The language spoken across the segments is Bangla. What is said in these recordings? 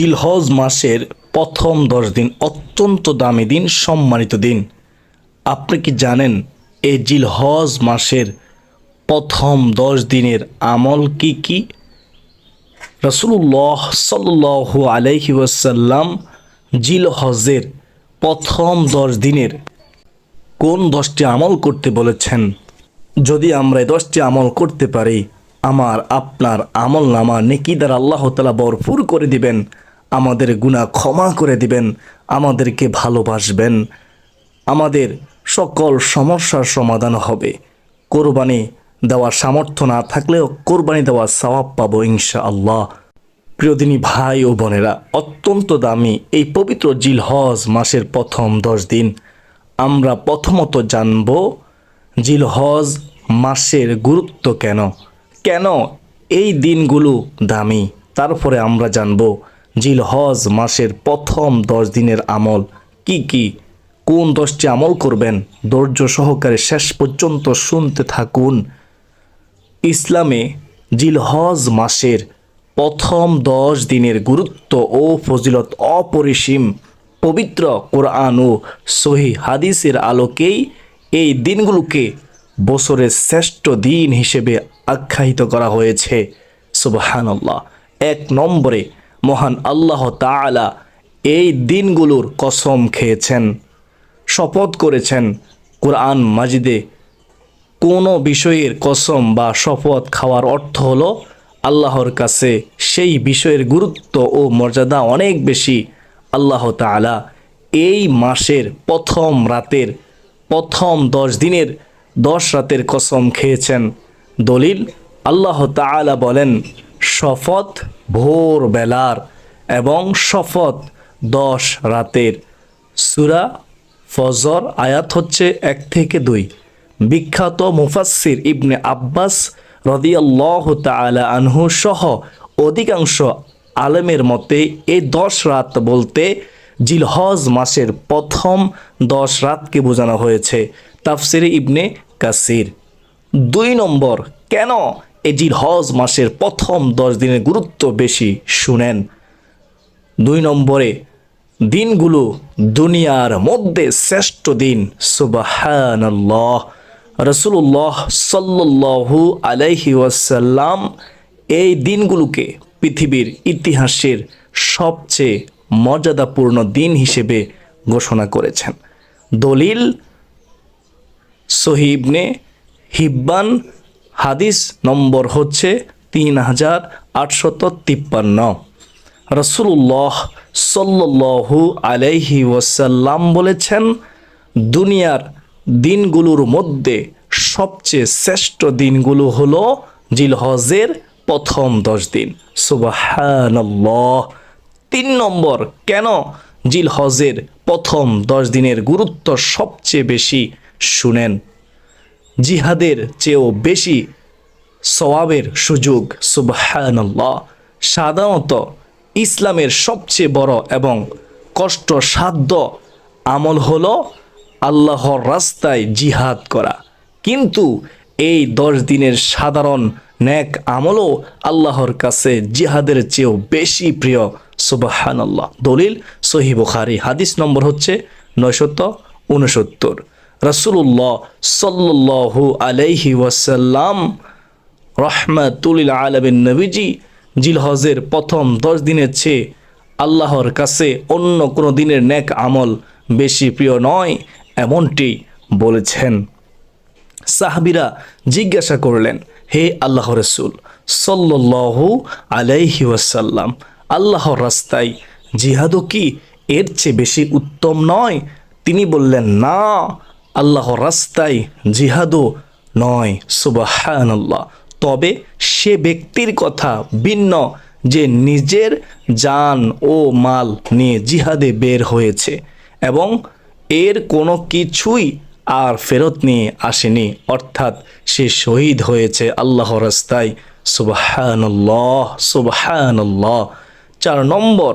জিলহজ মাসের প্রথম 10 দিন অত্যন্ত দামি দিন, সম্মানিত দিন। আপনি কি জানেন এই জিলহজ মাসের প্রথম 10 দিনের আমল কি কি? রাসূলুল্লাহ সাল্লাল্লাহু আলাইহি ওয়াসাল্লাম জিলহজের প্রথম 10 দিনের কোন 10টি আমল করতে বলেছেন? যদি আমরা এই 10টি আমল করতে পারি, আমার আপনার আমল নামা নেকি দ্বারা আল্লাহ তাআলা ভরপুর করে দিবেন, আমাদের গুনাহ ক্ষমা করে দিবেন, আমাদেরকে ভালোবাসবেন, আমাদের সকল সমস্যার সমাধান হবে। কোরবানি দেওয়ার সামর্থ্য না থাকলেও কোরবানি দেওয়ার সওয়াব পাবো ইনশাআল্লাহ। প্রিয়দিনী ভাই ও বোনেরা, অত্যন্ত দামি এই পবিত্র জিলহজ মাসের প্রথম 10 দিন আমরা প্রথমত জানব জিলহজ মাসের গুরুত্ব কেন কেন এই দিনগুলো দামি। তারপরে আমরা জানব জিলহজ মাসের প্রথম 10 দিনের আমল কি কি, কোন 10টি আমল করবেন। ধৈর্য সহকারে শেষ পর্যন্ত শুনতে থাকুন। ইসলামে জিলহজ মাসের প্রথম 10 দিনের গুরুত্ব ও ফজিলত অপরিসীম। পবিত্র কোরআন ও সহিহ হাদিসের আলোকেই এই দিনগুলোকে বছরের শ্রেষ্ঠ দিন হিসেবে আখ্যায়িত করা হয়েছে। সুবহানাল্লাহ। 1 নম্বরে মহান আল্লাহ তাআলা এই দিনগুলোর কসম খেয়েছেন, শপথ করেছেন কোরআন মাজিদে। কোনো বিষয়ের কসম বা শপথ খাওয়ার অর্থ হলো আল্লাহর কাছে সেই বিষয়ের গুরুত্ব ও মর্যাদা অনেক বেশি। আল্লাহ তাআলা এই মাসের প্রথম রাতের প্রথম 10 দিনের 10 রাতের কসম খেয়েছেন। দলিল, আল্লাহ তাআলা বলেন, শপথ ভোর বেলার এবং শপথ 10 রাতের। সূরা ফজর আয়াত হচ্ছে 1 থেকে 2। বিখ্যাত মুফাসসির ইবনে আব্বাস রাদিয়াল্লাহু তাআলা আনহু সহ অধিকাংশ আলেমের মতে এই 10 রাত বলতে জিলহজ মাসের প্রথম 10 রাতকে বোঝানো হয়েছে। তাফসিরে ইবনে কাসির। 2 নম্বর, কেন এই জিলহজ মাসের প্রথম 10 দিনের গুরুত্ব বেশি, শুনেন। 2 নম্বরে, দিনগুলো দুনিয়ার মধ্যে শ্রেষ্ঠ দিন। সুবহানাল্লাহ। রাসূলুল্লাহ সাল্লাল্লাহু আলাইহি ওয়াসাল্লাম এই দিনগুলোকে পৃথিবীর ইতিহাসের সবচেয়ে মর্যাদাপূর্ণ দিন হিসেবে ঘোষণা করেছেন। দলিল, সহিহ ইবনে হিব্বান হাদিস নম্বর হচ্ছে 3853। রাসূলুল্লাহ সাল্লাল্লাহু আলাইহি ওয়াসাল্লাম বলেছেন, দুনিয়ার দিনগুলোর মধ্যে সবচেয়ে শ্রেষ্ঠ দিনগুলো হলো জিলহজের প্রথম 10 দিন। সুবহানাল্লাহ। 3 নম্বর, কেন জিলহজের প্রথম 10 দিনের গুরুত্ব সবচেয়ে বেশি, শুনেন। জিহাদের চেয়েও বেশি সওয়াবের সুযোগ। সুবহানাল্লাহ। সাধারণত ইসলামের সবচেয়ে বড় এবং কষ্টসাধ্য আমল হলো আল্লাহর রাস্তায় জিহাদ করা, কিন্তু এই 10 দিনের সাধারণ নেক আমলও আল্লাহর কাছে জিহাদের চেয়েও বেশি প্রিয়। সুবহানাল্লাহ। দলিল, সহিহ বুখারী হাদিস নম্বর হচ্ছে 969। রাসূলুল্লাহ সাল্লাল্লাহু আলাইহি ওয়াসাল্লাম রাহমাতুল লিল আলামিন নবীজি জিলহজের প্রথম 10 দিনের চেয়ে আল্লাহর কাছে অন্য কোনো দিনের নেক আমল বেশি প্রিয় নয়, এমনটি বলেছেন। সাহাবীরা জিজ্ঞাসা করলেন, হে আল্লাহর রাসূল সাল্লাল্লাহু আলাইহি ওয়াসাল্লাম, আল্লাহর রাস্তায় জিহাদও কি এর চেয়ে বেশি উত্তম নয়? তিনি বললেন, না, আল্লাহর রাস্তায় জিহাদও নয়। সুবহানাল্লাহ। তবে সে ব্যক্তির কথা ভিন্ন যে নিজের জান ও মাল নিয়ে জিহাদে বের হয়েছে এবং এর কোনো কিছুই আর ফেরত নিয়ে আসেনি, অর্থাৎ সে শহীদ হয়েছে আল্লাহর রাস্তায়। সুবহানাল্লাহ, সুবহানাল্লাহ। 4 নম্বর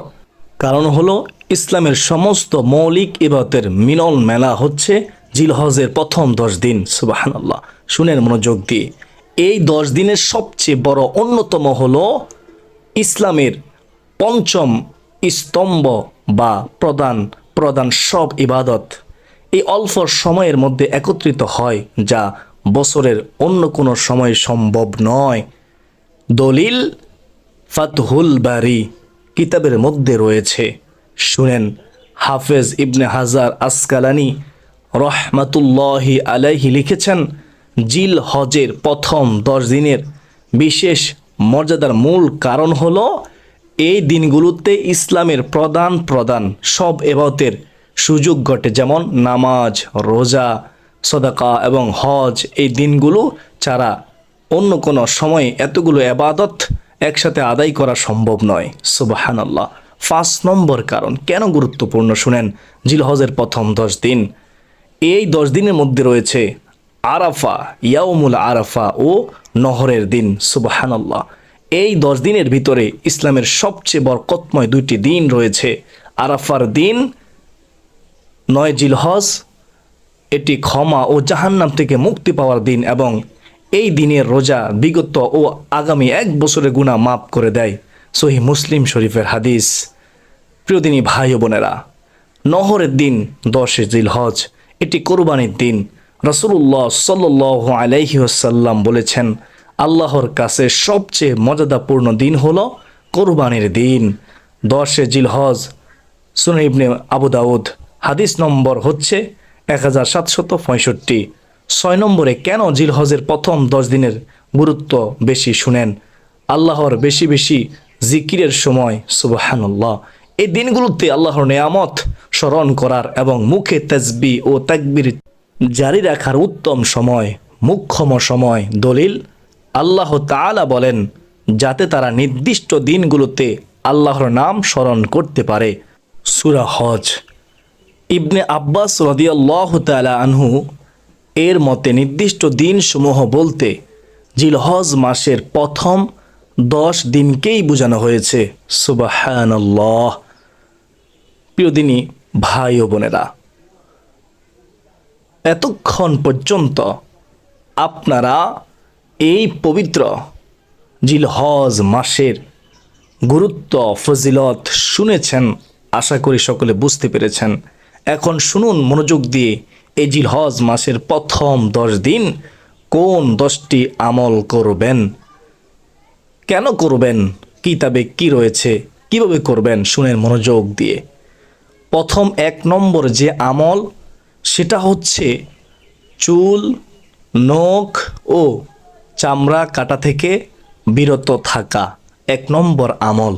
কারণ হলো ইসলামের সমস্ত মৌলিক ইবাদতের মিলন মেলা হচ্ছে জিলহজের প্রথম 10 দিন। সুবহানাল্লাহ। শুনেন মনোযোগ দিয়ে। এই 10 দিনের সবচেয়ে বড় অন্যতম হলো ইসলামের পঞ্চম স্তম্ভ বা প্রধান প্রধান সব ইবাদত এই অল্প সময়ের মধ্যে একত্রিত হয়, যা বছরের অন্য কোনো সময় সম্ভব নয়। দলিল ফাতহুল বারি কিতাবের মধ্যে রয়েছে। শুনেন, হাফেজ ইবনে হাজার আসকালানি রহমাতুল্লাহি আলাইহি লিখেছেন, জিল হজের প্রথম 10 দিনের বিশেষ মর্যাদার মূল কারণ হলো এই দিনগুলোতে ইসলামের প্রধান প্রধান সব ইবাদতের সুযোগ ঘটে, যেমন নামাজ, রোজা, সদাকা এবং হজ। এই দিনগুলো ছাড়া অন্য কোনো সময় এতগুলো ইবাদত একসাথে আদায় করা সম্ভব নয়। সুবহানাল্লাহ। 5 নম্বর কারণ কেন গুরুত্বপূর্ণ শুনেন, জিলহজের প্রথম 10 দিন। এই 10 দিনের মধ্যে রয়েছে আরাফা, ইয়াউমুল আরাফা ও নহরের দিন। সুবহানাল্লাহ। এই 10 দিনের ভিতরে ইসলামের সবচেয়ে বরকতময় 2টি দিন রয়েছে। আরাফার দিন 9 জিলহজ, এটি ক্ষমা ও জাহান্নাম থেকে মুক্তি পাওয়ার দিন, এবং এই দিনের রোজা বিগত ও আগামী 1 বছরের গুনাহ মাফ করে দেয়। সহিহ মুসলিম শরীফের হাদিস। প্রিয় দিনী ভাই ও বোনেরা, নহরের দিন 10 জিলহজ, এটি কোরবানির দিন। রাসূলুল্লাহ সাল্লাল্লাহু আলাইহি ওয়াসাল্লাম বলেছেন, আল্লাহর কাছে সবচেয়ে মর্যাদাপূর্ণ দিন হলো কোরবানির দিন। 10 জিলহজ, সুনান ইবনে আবু দাউদ, হাদিস নম্বর হচ্ছে 1765। 6 নম্বরে কেন জিলহজের প্রথম 10 দিনের গুরুত্ব বেশি শুনেন, আল্লাহর বেশি বেশি জিকিরের সময়। সুবহানাল্লাহ। এই দিনগুলোতে আল্লাহর নেয়ামত স্মরণ করার এবং মুখে তাসবিহ ও তাকবীর জারি রাখার উত্তম সময়, মুখ্যম সময়। দলিল, আল্লাহ তাআলা বলেন, যাতে তারা নির্দিষ্ট দিনগুলোতে আল্লাহর নাম স্মরণ করতে পারে। সূরা হজ। ইবনে আব্বাস রাদিয়াল্লাহু তাআলা আনহু এর মতে নির্দিষ্ট দিনসমূহ বলতে জিলহজ মাসের প্রথম 10 দিনকেই বোঝানো হয়েছে। সুবহানাল্লাহ। প্রিয় দিনী ভাই ও বোনেরা, এতক্ষণ পর্যন্ত আপনারা এই পবিত্র জিলহজ মাসের গুরুত্ব ফজিলত শুনেছেন, আশা করি সকলে বুঝতে পেরেছেন। এখন শুনুন মনোযোগ দিয়ে, এই জিলহজ মাসের প্রথম 10 দিন কোন 10টি আমল করবেন, কেন করবেন, কিতাবে কি রয়েছে, কিভাবে করবেন, শুনেন মনোযোগ দিয়ে। প্রথম 1 নম্বর যে আমল, সেটা হচ্ছে চুল, নখ ও চামড়া কাটা থেকে বিরত থাকা। 1 নম্বর আমল।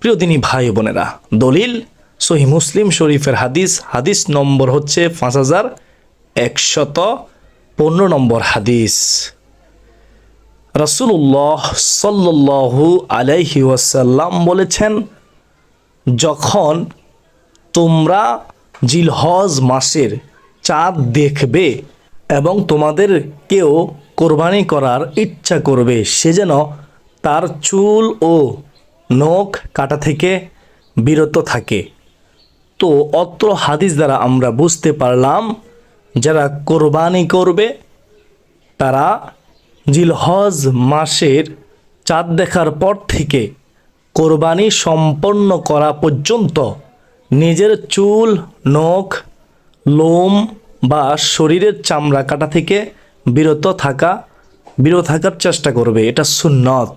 প্রিয় দিনী ভাই বোনেরা, দলিল সহিহ মুসলিম শরীফের হাদিস, হাদিস নম্বর হচ্ছে 5115 নম্বর হাদিস। রাসূলুল্লাহ সাল্লাল্লাহু আলাইহি ওয়াসাল্লাম বলেছেন, যখন তোমরা জিলহজ মাসের চাঁদ দেখবে এবং তোমাদের কেউ কোরবানি করার ইচ্ছা করবে, সে যেন তার চুল ও নখ কাটা থেকে বিরত থাকে। তো অত্র হাদিস দ্বারা আমরা বুঝতে পারলাম, যারা কোরবানি করবে তারা জিলহজ মাসের চাঁদ দেখার পর থেকে কোরবানি সম্পন্ন করা পর্যন্ত নিজের চুল, নখ, লোম বা শরীরের চামড়া কাটা থেকে বিরত থাকার চেষ্টা করবে। এটা সুন্নত।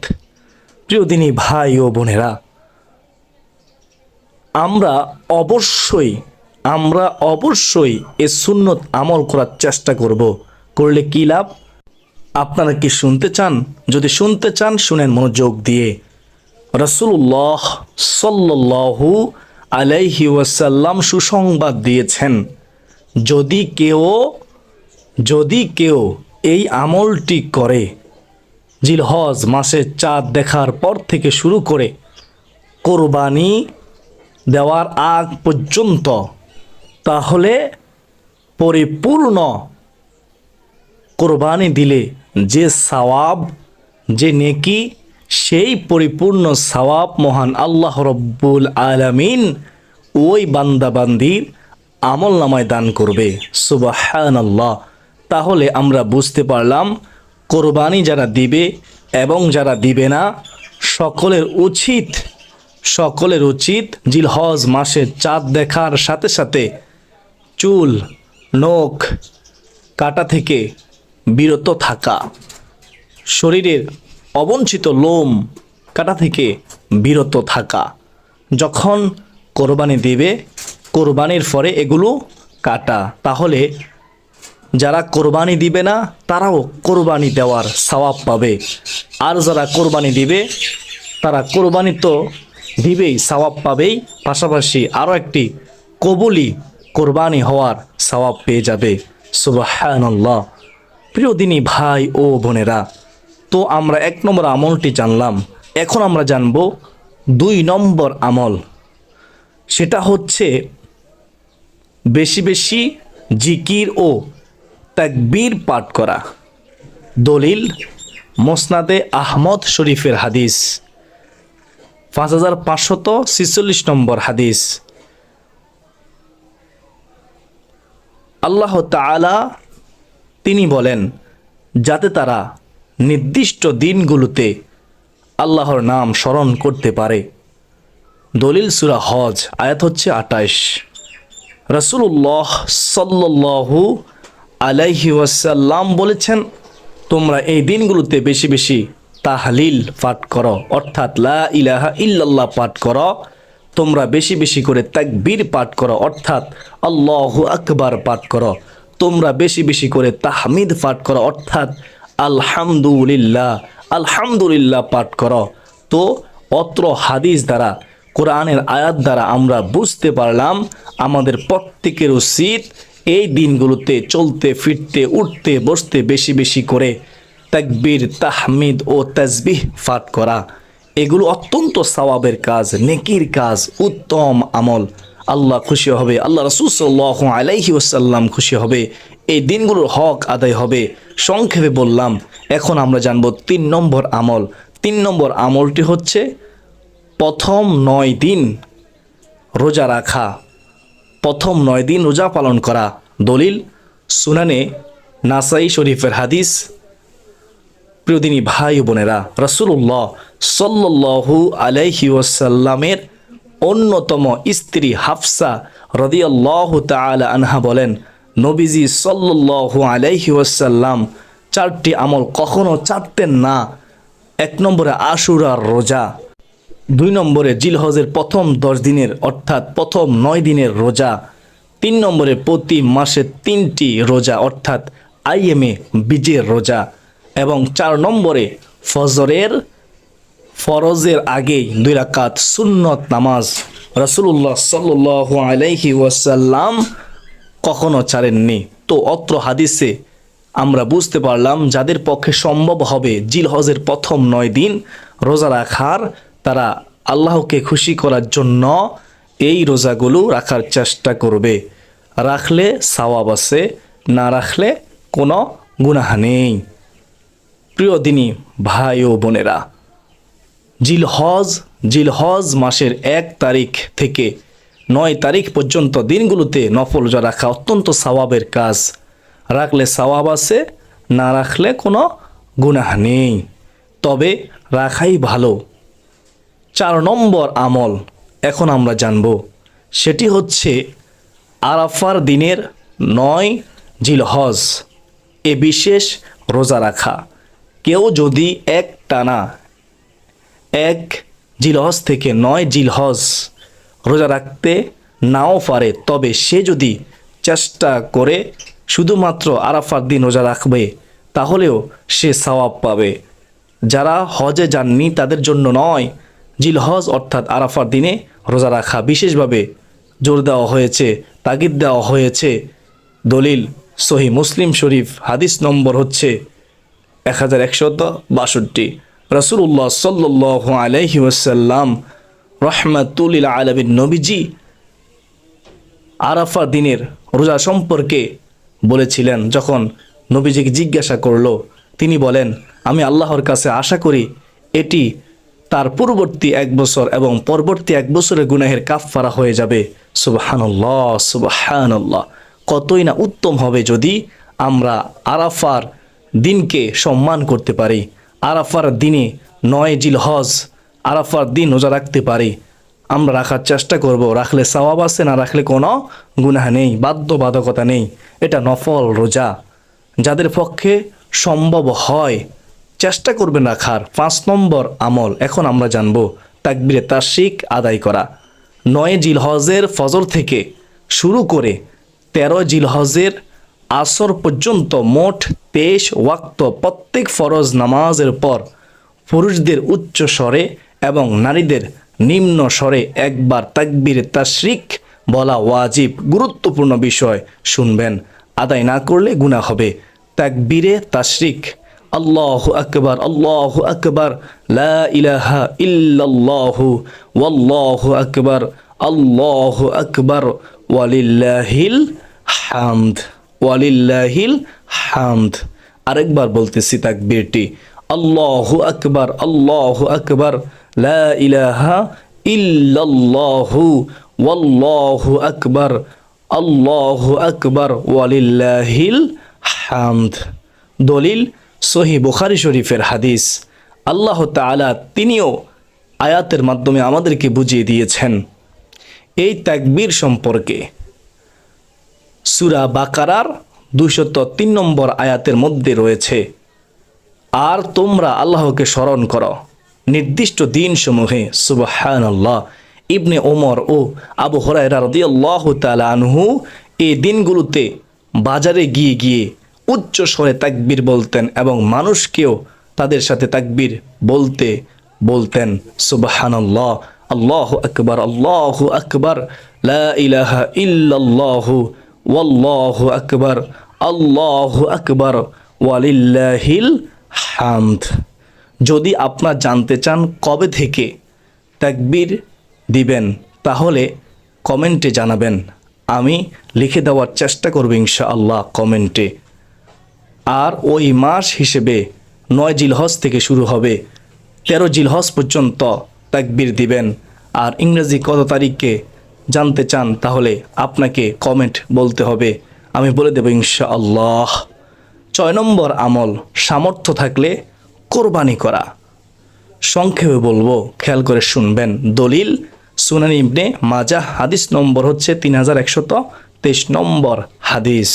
প্রিয় দিনী ভাই ও বোনেরা, আমরা অবশ্যই এ সুন্নত আমল করার চেষ্টা করব। করলে কি লাভ, আপনারা কি শুনতে চান? যদি শুনতে চান শুনেন মনোযোগ দিয়ে। রাসূলুল্লাহ সাল্লাল্লাহু আলাইহি ওয়াসাল্লাম সুসংবাদ দিয়েছেন, যদি কেউ এই আমলটি করে জিলহজ মাসে চাঁদ দেখার পর থেকে শুরু করে কোরবানি দেওয়ার আগ পর্যন্ত, তাহলে পরিপূর্ণ কোরবানি দিলে যে সওয়াব, যে নেকি, সেই পরিপূর্ণ সওয়াব মহান আল্লাহ রব্বুল আলামিন ওই বান্দাবান্দির আমল নামায় দান করবে। সুবহানাল্লাহ। তাহলে আমরা বুঝতে পারলাম, কোরবানি যারা দিবে এবং যারা দিবে না, সকলের উচিত সকলের উচিত জিলহজ মাসে চাঁদ দেখার সাথে সাথে চুল নখ কাটা থেকে বিরত থাকা, শরীরের অবঞ্চিত লোম কাটা থেকে বিরত থাকা। যখন কোরবানি দেবে, কোরবানির পরে এগুলো কাটা, তাহলে যারা কোরবানি দিবে না তারাও কোরবানি দেওয়ার সওয়াব পাবে, আর যারা কোরবানি দিবে তারা কোরবানি তো দিবেই, সওয়াব পাবেই, পাশাপাশি আরও একটি কবুলি কোরবানি হওয়ার সওয়াব পেয়ে যাবে। সুবহানাল্লাহ। প্রিয় দিনী ভাই ও বোনেরা, তো আমরা 1 নম্বর আমলটি জানলাম, এখন আমরা জানব 2 নম্বর আমল। সেটা হচ্ছে বেশি বেশি জিকির ও তাকবীর পাঠ করা। দলিল মুসনাদে আহমদ শরীফের হাদিস 5546 নম্বর হাদিস। আল্লাহ তাআলা তিনি বলেন যাতে তারা নির্দিষ্ট দিনগুলোতে আল্লাহর নাম স্মরণ করতে পারে। দলিল সূরা হজ আয়াত হচ্ছে 28। রাসূলুল্লাহ সাল্লাল্লাহু আলাইহি ওয়াসাল্লাম বলেছেন, তোমরা এই দিনগুলোতে বেশি বেশি তাহলিল পাঠ করো, অর্থাৎ লা ইলাহা ইল্লাল্লাহ পাঠ করো। তোমরা বেশি বেশি করে তাকবীর পাঠ করো, অর্থাৎ আল্লাহু আকবার পাঠ করো। তোমরা বেশি বেশি করে তাহমিদ পাঠ করো, অর্থাৎ আলহামদুলিল্লাহ আলহামদুলিল্লাহ পাঠ করো। তো অত্র হাদিস দ্বারা, কোরআনের আয়াত দ্বারা আমরা বুঝতে পারলাম আমাদের প্রত্যেকের উচিত এই দিনগুলোতে চলতে ফিরতে উঠতে বসতে বেশি বেশি করে তাকবীর তাহমিদ ও তাসবিহ পাঠ করা। এগুলো অত্যন্ত সওয়াবের কাজ, নেকির কাজ, উত্তম আমল। আল্লাহ খুশি হবে, আল্লাহ রাসূল সাল্লাল্লাহু আলাইহি ওয়াসাল্লাম খুশি হবে, এই দিনগুলোর হক আদায় হবে। সংক্ষেপে বললাম। এখন আমরা জানব 3 নম্বর আমল। 3 নম্বর আমলটি হচ্ছে প্রথম 9 দিন রোজা রাখা, প্রথম 9 দিন রোজা পালন করা। দলিল সুনানে নাসাই শরীফের হাদিস। প্রিয় দিনী ভাই ও বোনেরা, রাসূলুল্লাহ সাল্লাল্লাহু আলাইহি ওয়াসাল্লামের অন্যতম স্ত্রী হাফসা রাদিয়াল্লাহু তাআলা আনহা বলেন, নবীজি সাল্লাল্লাহু আলাইহি ওয়াসাল্লাম 4টি আমল কখনো ছাড়তেন না। 1 নম্বরে আশুরার রোজা, 2 নম্বরে জিলহজের প্রথম 10 দিনের অর্থাৎ প্রথম 9 দিনের রোজা, 3 নম্বরে প্রতি মাসে 3টি রোজা অর্থাৎ আইএমএ বীজের রোজা, এবং 4 নম্বরে ফরজের আগেই 2 রাকাত সুন্নত নামাজ। রাসূলুল্লাহ সাল্লাল্লাহু আলাইহি ওয়াসাল্লাম কখনো ছাড়েননি। তো অত্র হাদিসে আমরা বুঝতে পারলাম যাদের পক্ষে সম্ভব হবে জিলহজের প্রথম 9 দিন রোজা রাখার, তারা আল্লাহকে খুশি করার জন্য এই রোজাগুলো রাখার চেষ্টা করবে। রাখলে সওয়াব আছে, না রাখলে কোনো গুনাহ নেই। প্রিয় দিনী ভাই ও বোনেরা, জিলহজ মাসের 1 তারিখ থেকে 9 তারিখ পর্যন্ত দিনগুলোতে নফল রোজা রাখা অত্যন্ত সওয়াবের কাজ। রাখলে সওয়াব আছে, না রাখলে কোনো গুনাহ নেই, তবে রাখাই ভালো। 4 নম্বর আমল এখন আমরা জানব, সেটি হচ্ছে আরাফার দিনের 9 জিলহজ এ বিশেষ রোজা রাখা। কেউ যদি টানা 1 জিলহজ থেকে 9 জিলহজ রোজা রাখতে নাও পারে, তবে সে যদি চেষ্টা করে শুধুমাত্র আরাফার দিন রোজা রাখবে, তাহলেও সে সওয়াব পাবে। যারা হজে যাননি তাদের জন্য নয়, জিলহজ অর্থাৎ আরাফার দিনে রোজা রাখা বিশেষভাবে জোর দেওয়া হয়েছে, তাগিদ দেওয়া হয়েছে। দলিল সহিহ মুসলিম শরীফ, হাদিস নম্বর হচ্ছে 1162। রাসূলুল্লাহ সাল্লাল্লাহু আলাইহি ওয়াসাল্লাম রাহমাতুল লিল আলামিন নবীজি আরাফা দিনের রোজা সম্পর্কে বলেছিলেন। যখন নবীজিকে জিজ্ঞাসা করলো, তিনি বলেন, আমি আল্লাহর কাছে আশা করি এটি তার পূর্ববর্তী 1 বছর এবং পরবর্তী 1 বছরের গুনাহের কাফফারা হয়ে যাবে। সুবহানাল্লাহ সুবহানাল্লাহ। কতই না উত্তম হবে যদি আমরা আরাফার দিনকে সম্মান করতে পারি, আরাফার দিনে 9 জিলহজ আরাফার দিন রোজা রাখতে পারি। আমরা রাখার চেষ্টা করব। রাখলে সওয়াব আছে, না রাখলে কোনো গুনাহ নেই, বাধ্যবাধকতা নেই। এটা নফল রোজা, যাদের পক্ষে সম্ভব হয় চেষ্টা করবেন রাখার। 5 নম্বর আমল এখন আমরা জানব তাকবীরে তাশরিক আদায় করা। 9 জিলহজের ফজর থেকে শুরু করে 13 জিলহজের আসর পর্যন্ত মোট 23 ওয়াক্ত প্রত্যেক ফরজ নামাজের পর পুরুষদের উচ্চ স্বরে এবং নারীদের নিম্ন স্বরে একবার তাকবীরে তাশরিক বলা ওয়াজিব। গুরুত্বপূর্ণ বিষয়, শুনবেন। আদায় না করলে গুনাহ হবে। তাকবীরে তাশরিক, আল্লাহু আকবার, আল্লাহু আকবার, লা ইলাহা ইল্লাল্লাহু, ওয়াল্লাহু আকবার, আল্লাহু আকবার, ওয়ালিল্লাহিল হামদ, ওয়ালিল্লাহিল হামদ। আরেকবার বলতেছি তাকবীরটি, আল্লাহু আকবার, আল্লাহু আকবার, লা ইলাহা ইল্লাল্লাহু, ওয়াল্লাহু আকবার, আল্লাহু আকবার, ওয়ালিল্লাহিল হামদ। দলিল সহিহ বুখারী শরীফের হাদিস। আল্লাহ তাআলা তিনিও আয়াতের মাধ্যমে আমাদেরকে বুঝিয়ে দিয়েছেন এই তাকবীর সম্পর্কে। সূরা বাকারার 203 নম্বর আয়াতের মধ্যে রয়েছে, আর তোমরা আল্লাহকে স্মরণ করো নির্দিষ্ট দিনসমূহে। সুবহানাল্লাহ। ইবনে ওমর ও আবু হুরায়রা রাদিয়াল্লাহু তাআলা আনহু এই দিনগুলোতে বাজারে গিয়ে গিয়ে উচ্চ স্বরে তাকবীর বলতেন এবং মানুষকেও তাদের সাথে তাকবীর বলতে বলতেন। সুবহানাল্লাহ, আল্লাহু আকবার, আল্লাহু আকবার, লা ইলাহা ইল্লাল্লাহু, ওয়াল্লাহু আকবার, আল্লাহু আকবার, ওয়ালিল্লাহিল হামদ। যদি আপনারা জানতে চান কবে থেকে তাকবীর দিবেন, তাহলে কমেন্টে জানাবেন, আমি লিখে দেওয়ার চেষ্টা করব ইনশাআল্লাহ কমেন্টে। আর ওই মাস হিসেবে 9 জিলহজ থেকে শুরু হবে, 13 জিলহজ পর্যন্ত তাকবীর দিবেন। আর ইংরেজি কত তারিখে জানতে চান, তাহলে আপনাকে কমেন্ট বলতে হবে, আমি বলে দেব ইনশাআল্লাহ। 6 নম্বর আমল, সামর্থ্য থাকলে কোরবানি করা। সংক্ষেপে বলবো, খেয়াল করে শুনবেন। দলিল সুনান ইবনে মাজাহ, হাদিস নম্বর হচ্ছে 3123 নম্বর হাদিস।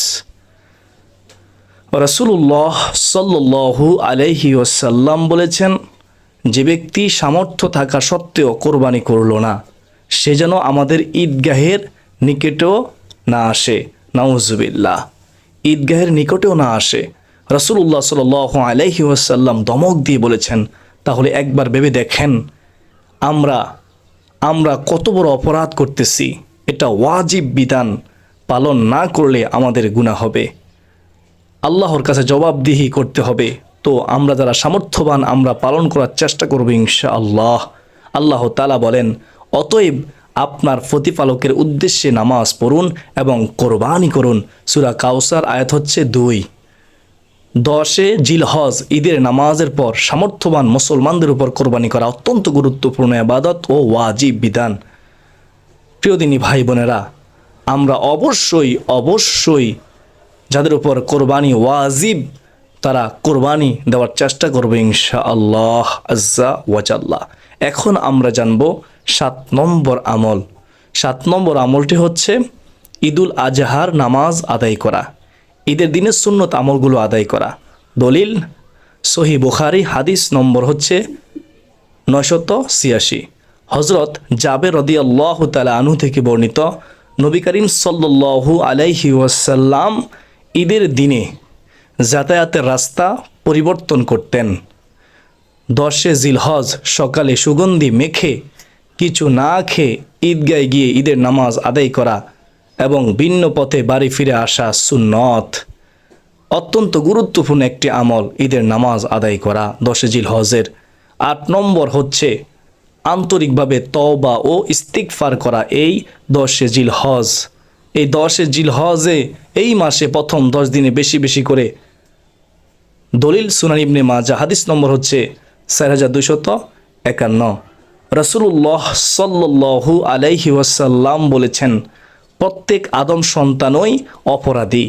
রাসূলুল্লাহ সাল্লাল্লাহু আলাইহি ওয়াসাল্লাম বলেছেন, যে ব্যক্তি সামর্থ্য থাকা সত্ত্বেও কোরবানি করল না, সে যেন আমাদের ঈদগাহের নিকটেও না আসে। নাউজুবিল্লাহ, ঈদগাহের নিকটেও না আসে। রাসূলুল্লাহ সাল্লাল্লাহু আলাইহি ওয়াসাল্লাম ধমক দিয়ে বলেছেন। তাহলে একবার ভেবে দেখেন, আমরা কত বড় অপরাধ করতেছি। এটা ওয়াজিব বিধান, পালন না করলে আমাদের গুনাহ হবে, আল্লাহর কাছে জবাবদিহি করতে হবে। তো আমরা যারা সামর্থ্যবান, আমরা পালন করার চেষ্টা করব ইনশাআল্লাহ। আল্লাহ তাআলা বলেন, অতএব আপনার প্রতিপালকের উদ্দেশ্যে নামাজ পড়ুন এবং কোরবানি করুন। সূরা কাউসার আয়াত হচ্ছে 2। 10 জিলহজ ঈদের নামাজের পর সামর্থ্যবান মুসলমানদের উপর কোরবানি করা অত্যন্ত গুরুত্বপূর্ণ ইবাদত ও ওয়াজিব বিধান। প্রিয় দিনী ভাই বোনেরা, আমরা অবশ্যই যাদের উপর কোরবানি ওয়াজিব, তারা কোরবানি দেওয়ার চেষ্টা করবে ইনশাআল্লাহ আজ্জা ওয়া জাল্লা। এখন আমরা জানব 7 নম্বর আমল। 7 নম্বর আমলটি হচ্ছে ঈদুল আজহার নামাজ আদায় করা, ঈদের দিনের সুন্নত আমলগুলো আদায় করা। দলিল সহিহ বুখারী, হাদিস নম্বর হচ্ছে 986। হযরত জাবের রাদিয়াল্লাহু তাআলা আনহু থেকে বর্ণিত, নবী করিম সাল্লাল্লাহু আলাইহি ওয়াসাল্লাম ঈদের দিনে যাতায়াতের রাস্তা পরিবর্তন করতেন। 10 জিলহজ সকালে সুগন্ধি মেখে কিছু না খেয়ে ঈদগায় গিয়ে ঈদের নামাজ আদায় করা এবং ভিন্ন পথে বাড়ি ফিরে আসা সুন্নত। অত্যন্ত গুরুত্বপূর্ণ একটি আমল ঈদের নামাজ আদায় করা 10 জিলহজের। 8 নম্বর হচ্ছে আন্তরিকভাবে তওবা ও ইস্তিগফার করা এই 10 জিলহজ। এই 10 জিলহজে এই মাসে প্রথম 10 দিনে বেশি বেশি করে। দলিল সুনান ইবনে মাজাহ, হাদিস নম্বর হচ্ছে 4251। রাসূলুল্লাহ সাল্লাল্লাহু আলাইহি ওয়াসাল্লাম বলেছেন, প্রত্যেক আদম সন্তানই অপরাধী,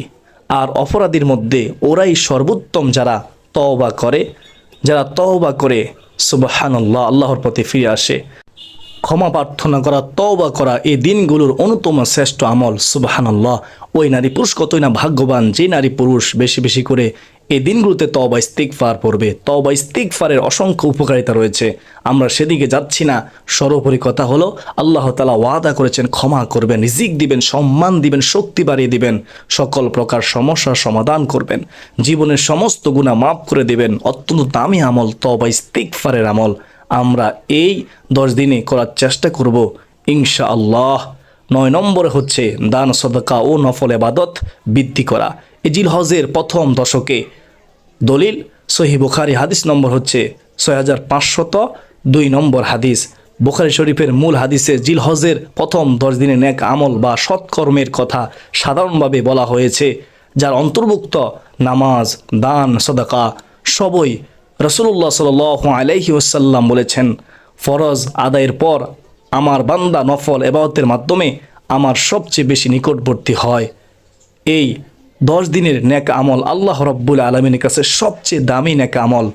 আর অপরাধীর মধ্যে ওরাই সর্বোত্তম যারা তওবা করে সুবহানাল্লাহ, আল্লাহর প্রতি ফিরে আসে। ক্ষমা প্রার্থনা করা, তওবা করা, এই দিনগুলোর অন্যতম শ্রেষ্ঠ আমল। সুবহানাল্লাহ। ওই নারী পুরুষ কতই না ভাগ্যবান যে নারী পুরুষ বেশি বেশি করে এই দিনগুলোতে তওবা ইস্তিগফার পড়বে। তওবা ইস্তিগফারের অসংখ্য উপকারিতা রয়েছে, আমরা সেদিকে যাচ্ছি না। সর্বোপরি কথা হলো আল্লাহ তাআলা ওয়াদা করেছেন ক্ষমা করবেন, রিজিক দিবেন, সম্মান দিবেন, শক্তি বাড়িয়ে দিবেন, সকল প্রকার সমস্যার সমাধান করবেন, জীবনের সমস্ত গুনাহ মাফ করে দিবেন। অত্যন্ত দামি আমল তওবা ইস্তিগফারের আমল। আমরা এই 10 দিনে করার চেষ্টা করব ইনশাআল্লাহ। 9 নম্বরে হচ্ছে দান সদকা ও নফল ইবাদত বৃদ্ধি করা। এই জিলহজের প্রথম দশকে দলিল সহিহ বুখারী হাদিস নম্বর হচ্ছে 6502 নম্বর হাদিস। বুখারী শরীফের মূল হাদিসে জিলহজের প্রথম 10 দিনে নেক আমল বা সৎকর্মের কথা সাধারণভাবে বলা হয়েছে, যার অন্তর্ভুক্ত নামাজ, দান, সদকা সবই। রাসূলুল্লাহ সাল্লাল্লাহু আলাইহি ওয়াসাল্লাম বলেছেন, ফরজ আদায়ের পর আমার বান্দা নফল ইবাদতের মাধ্যমে আমার সবচেয়ে বেশি নিকটবর্তী হয়। এই 10 দিনের নেক আমল আল্লাহ রাব্বুল আলামিনের কাছে সবচেয়ে দামি নেক আমল।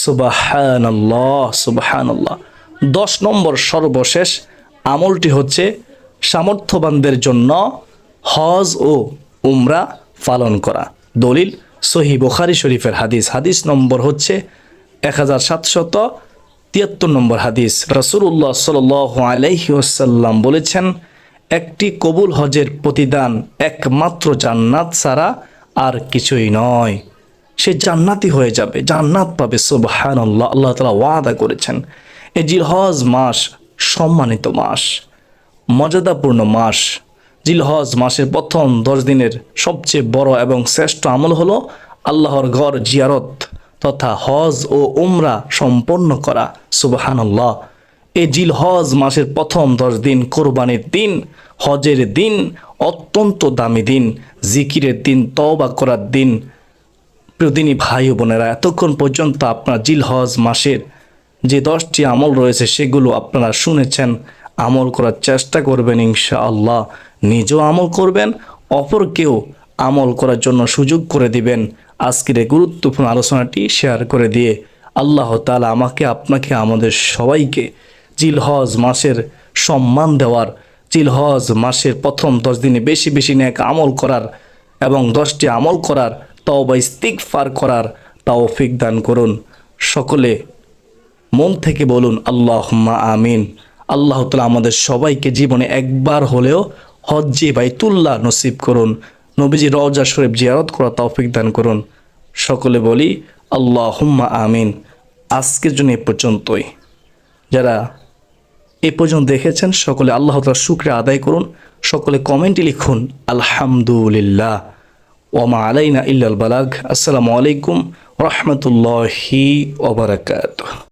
সুবহানাল্লাহ, সুবহানাল্লাহ। 10 নম্বর সর্বশেষ আমলটি হচ্ছে সামর্থ্যবানদের জন্য হজ ও উমরা পালন করা। দলিল সহিহ বুখারী শরীফের হাদিস, হাদিস নম্বর হচ্ছে 1773 নম্বর হাদিস। রাসূলুল্লাহ সাল্লাল্লাহু আলাইহি ওয়াসাল্লাম বলেছেন, একটি কবুল হজের প্রতিদান একমাত্র জান্নাত ছাড়া আর কিছুই নয়। সে জান্নাতি হয়ে যাবে, জান্নাত পাবে। সুবহানাল্লাহ, আল্লাহ তাআলা ওয়াদা করেছেন। এই জিলহজ মাস সম্মানিত মাস, মর্যাদাপূর্ণ মাস। জিলহজ মাসের প্রথম 10 দিনের সবচেয়ে বড় এবং শ্রেষ্ঠ আমল হলো আল্লাহর ঘর জিয়ারত তথা হজ ও উমরা সম্পন্ন করা। সুবহানাল্লাহ। এই জিলহজ মাসের প্রথম 10 দিন কোরবানির দিন, হজের দিন, অত্যন্ত দামি দিন, জিকিরের দিন, তওবা করার দিন। প্রিয়দিনী ভাই ও বোনেরা, এতক্ষণ পর্যন্ত আপনার জিলহজ মাসের যে 10টি আমল রয়েছে সেগুলো আপনারা শুনেছেন। আমল করার চেষ্টা করবেন ইনশাআল্লাহ। নিজেও আমল করবেন, অপরকেও আমল করার জন্য সুযোগ করে দিবেন। আজকের এই গুরুত্বপূর্ণ আলোচনাটি শেয়ার করে দিয়ে আল্লাহ তাআলা আমাকে, আপনাকে, আমাদের সবাইকে জিলহজ মাসের সম্মান দেওয়ার, জিলহজ মাসের প্রথম 10 দিনে বেশি বেশি নেক আমল করার এবং 10টি আমল করার, তওবা ইস্তিগফার করার তৌফিক দান করুন। সকলে মন থেকে বলুন আল্লাহুম্মা আমিন। আল্লাহ তাআলা আমাদের সবাইকে জীবনে একবার হলেও হজ্জে বাইতুল্লাহ নসিব করুন, নবীজি রওজা শরীফ জিয়ারত করার তৌফিক দান করুন। সকলে বলি আল্লাহুম্মা আমিন। আজকের জন্য এ পর্যন্তই। যারা এ পর্যন্ত দেখেছেন সকলে আল্লাহ তাআলার শুকরিয়া আদায় করুন। সকলে কমেন্টে লিখুন আলহামদুলিল্লাহ। ওয়া মা আলাইনা ইল্লাল বালাগ। আসসালামু আলাইকুম ওয়া রাহমাতুল্লাহি ওয়া বারাকাতুহু।